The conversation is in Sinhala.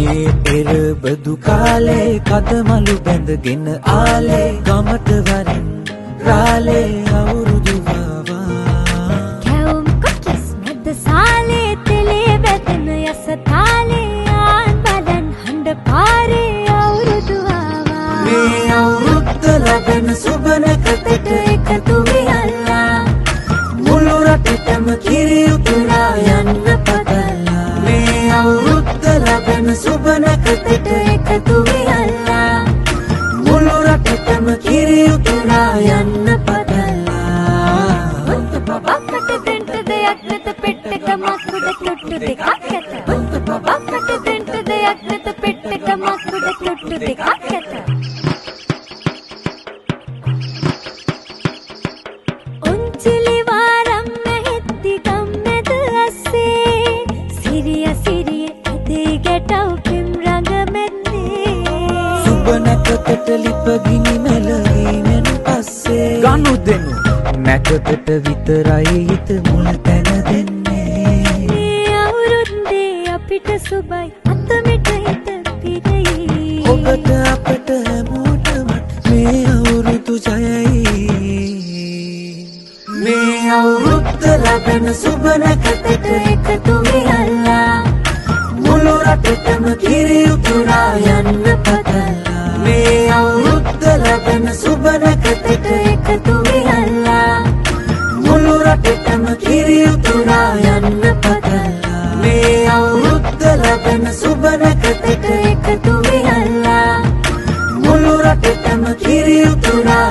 එරබදු කාලේ කදමලු බැඳගෙන ආලේ ගමට වරින් රාලේ අවුරුදු වවා කැවුම් කොකිස් මැද සාලේ තෙලේ බැදෙන යස තාලේ ආන් බලන් හඬ පාරේ අවුරුදු වවා මේ අවුරුද්ද ලබන සුබ නැකතට එකතු වෙලා මුළු රටටම කිරි උතුරා යන්න පතලා මේ අවුරුද්ද ලබන සුබ නැකතට එකතු වෙලා මුළු රටටම කිරි උතුරා යන්න පතලා මුත්තු බබකට දෙන්න දෙයක් නැත පෙට්ටක මකුඩ තුට්ටු දෙකක් ඇත මුත්තු බබකට දෙන්න දෙයක් නැත පෙට්ටක මකුඩ තුට්ටු දෙකක් ඇත උන්චිලි වාරම් නැහෙත්ති ගම්මැද අස්සේ සිරිය සිරිය ඇදී ගැටව් පිම් රඟමැත්තේ සුබ නැකතට ලිපගිනි මෙලවීමෙන් පස්සේ ගනු දෙනු නැකතට විතරයි හිත මුල් තැන දෙන්නේ මේ අවුරුද්දේ අපිට සුබයි අතමිට හිත පිරෙයි ඔබට අපට හැමෝටම මේ අවුරුදු ජයයි මේ අවුරුද්ද ලබන සුබ නැකතට එකතු වෙලා මුළු රටටම කිරි උතුරා යන්න පතලා මේ අවුරුද්ද ලබන සුබ නැකතට එකතු වෙලා මුළු රටටම කිරි උතුරා යන්න පතලා මේ අවුරුද්ද ලබන සුබ නැකතට එකතු වෙලා මුළු රටටම කිරි උතුරා